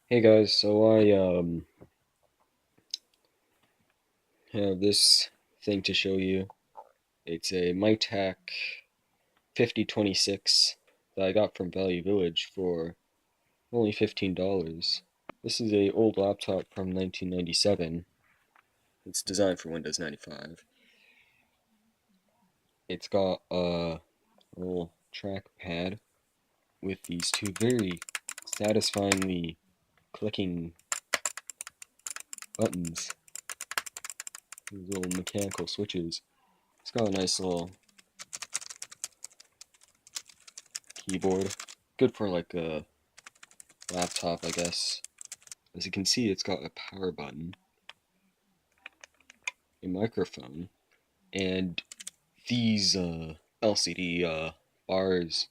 Hey guys, so I have this thing to show you. It's a Mitac 5026 that I got from Value Village for only $15. This is a old laptop from 1997. It's designed for Windows 95. It's got a little trackpad with these two very satisfyingly clicking buttons, these little mechanical switches. It's got a nice little keyboard. Good for like a laptop, I guess. As you can see, it's got a power button, a microphone, and these LCD bars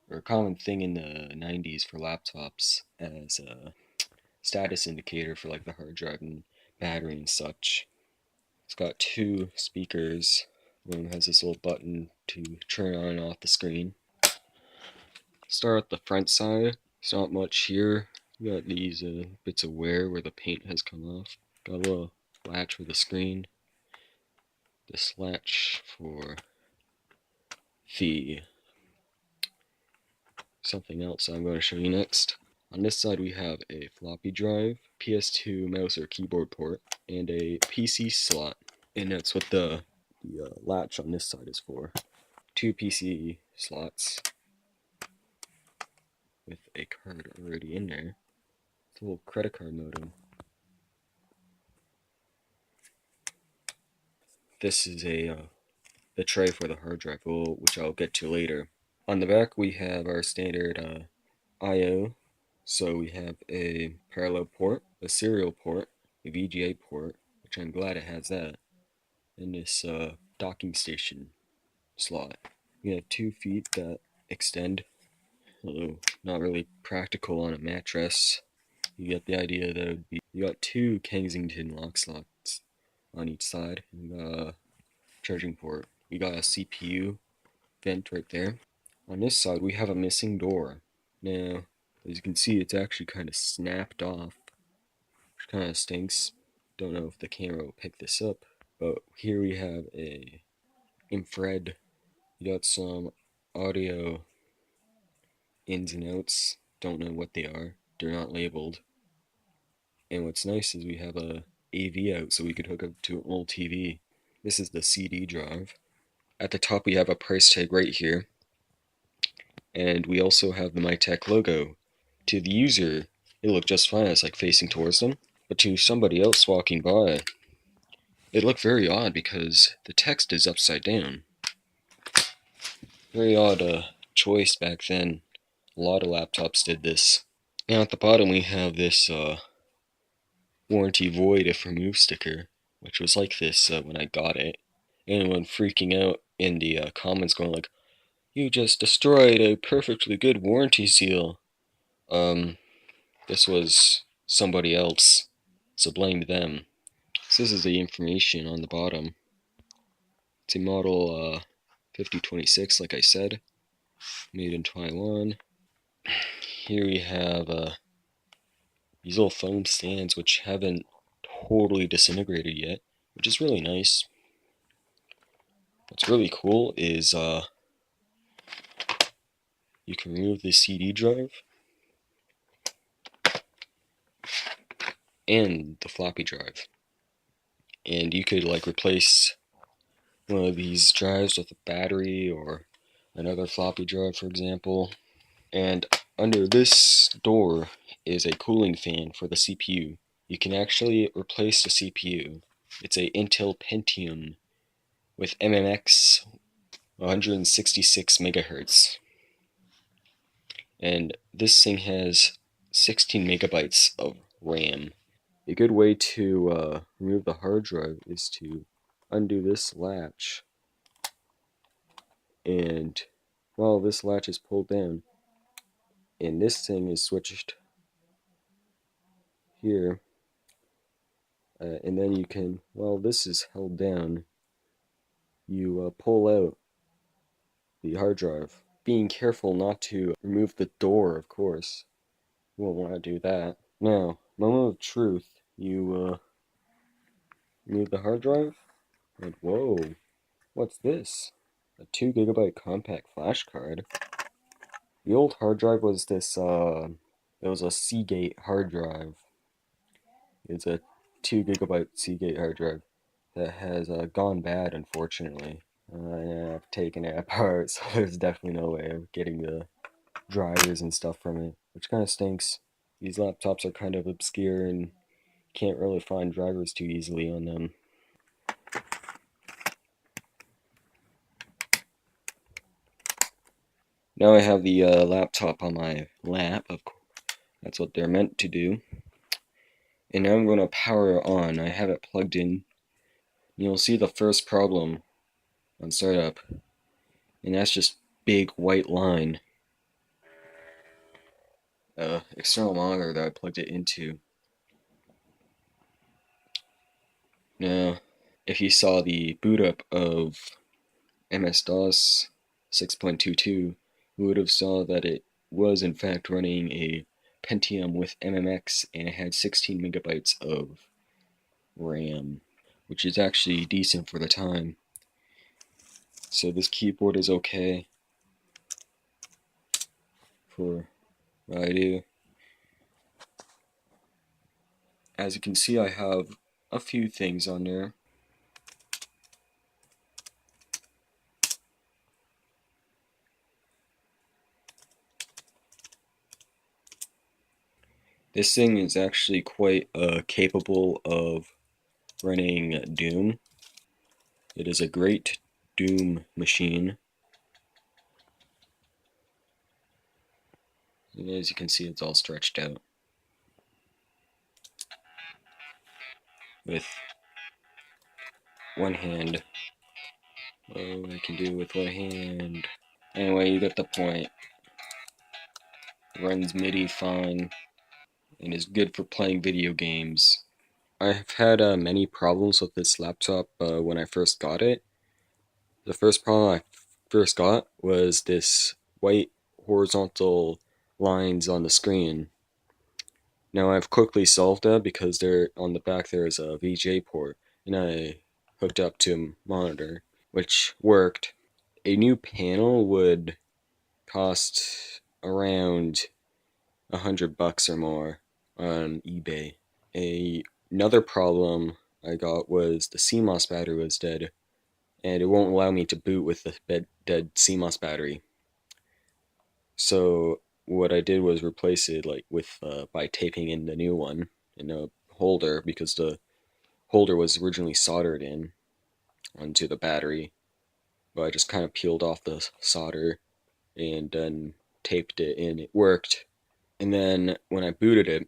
are a common thing in the 90s for laptops as a status indicator for like the hard drive and battery and such. It's got two speakers. One has this little button to turn on and off the screen. Start at the front side. It's not much here. You got these bits of wear where the paint has come off. Got a little latch for the screen. This latch for the something else I'm going to show you next. On this side we have a floppy drive, PS2 mouse or keyboard port, and a PC slot. And that's what the latch on this side is for. Two PC slots with a card already in there. It's a little credit card modem. This is the tray for the hard drive, which I'll get to later. On the back we have our standard I/O. So we have a parallel port, a serial port, a VGA port, which I'm glad it has that, and this docking station slot. We have 2 feet that extend, although not really practical on a mattress. You get the idea that it would be. You got 2 Kensington lock slots on each side, and a charging port. We got a CPU vent right there. On this side, we have a missing door. Now, as you can see, it's actually kind of snapped off, which kind of stinks. Don't know if the camera will pick this up, but here we have a infrared. You got some audio ins and outs. Don't know what they are. They're not labeled. And what's nice is we have a AV out, so we could hook up to an old TV. This is the CD drive. At the top, we have a price tag right here. And we also have the Mitac logo. To the user, it looked just fine. It's like facing towards them. But to somebody else walking by, it looked very odd because the text is upside down. Very odd choice back then. A lot of laptops did this. Now at the bottom we have this warranty void if removed sticker, which was like this when I got it. Anyone freaking out in the comments going like, "You just destroyed a perfectly good warranty seal." This was somebody else, so blame them. So this is the information on the bottom. It's a model 5026, like I said, made in Taiwan. Here we have these little foam stands which haven't totally disintegrated yet, which is really nice. What's really cool is you can remove the CD drive and the floppy drive, and you could like replace one of these drives with a battery or another floppy drive, for example. And under this door is a cooling fan for the CPU. You can actually replace the CPU. It's a Intel Pentium with MMX 166 megahertz. And this thing has 16 megabytes of RAM. A good way to remove the hard drive is to undo this latch, and while this latch is pulled down and this thing is switched here, and then you can, while this is held down, you pull out the hard drive. Being careful not to remove the door, of course. You won't want to do that. Now, moment of truth. You move the hard drive, and whoa, what's this? A 2 GB compact flash card. The old hard drive was this, it was a Seagate hard drive. It's a 2 GB Seagate hard drive that has gone bad, unfortunately. I've taken it apart, so there's definitely no way of getting the drivers and stuff from it, which kind of stinks. These laptops are kind of obscure and can't really find drivers too easily on them. Now I have the laptop on my lap, of course. That's what they're meant to do. And now I'm going to power it on. I have it plugged in. You'll see the first problem on startup, and that's just big white line. External monitor that I plugged it into. Now, if you saw the boot up of MS-DOS 6.22, you would have saw that it was in fact running a Pentium with MMX, and it had 16 megabytes of RAM, which is actually decent for the time. So this keyboard is okay for what I do. As you can see, I have a few things on there. This thing is actually quite capable of running Doom. It is a great Doom machine. And as you can see, it's all stretched out with one hand. Oh, I can do with one hand. Anyway, you get the point. Runs MIDI fine and is good for playing video games. I've had many problems with this laptop when I first got it. The first problem I first got was this white horizontal lines on the screen. Now I've quickly solved that because there on the back there is a VGA port, and I hooked up to a monitor, which worked. A new panel would cost around $100 or more on eBay. Another problem I got was the Cmos battery was dead, and it won't allow me to boot with the dead Cmos battery. So what I did was replace it with by taping in the new one in a holder, because the holder was originally soldered in onto the battery. But I just kind of peeled off the solder and then taped it in. It worked. And then when I booted it,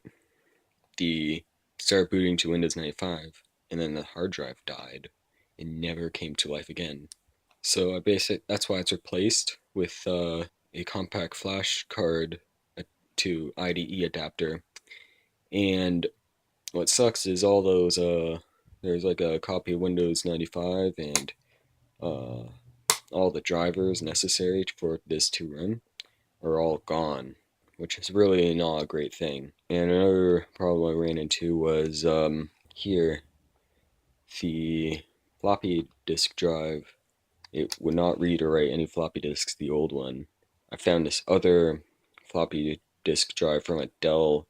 the started booting to Windows 95, and then the hard drive died and never came to life again. So that's why it's replaced with a compact flash card to IDE adapter. And what sucks is all those there's like a copy of Windows 95 and uh, all the drivers necessary for this to run are all gone, which is really not a great thing. And another problem I ran into was here, the floppy disk drive. It would not read or write any floppy disks, the old one. I found this other floppy disk drive from a Dell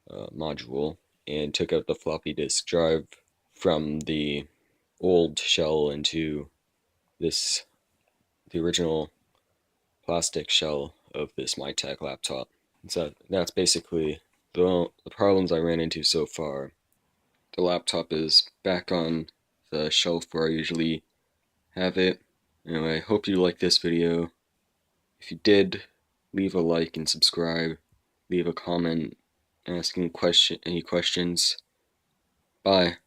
module and took out the floppy disk drive from the old shell into this, the original plastic shell of this Mitac laptop. So that's basically the problems I ran into so far. The laptop is back on the shelf where I usually have it. Anyway, I hope you liked this video. If you did, leave a like and subscribe. Leave a comment asking any questions. Bye.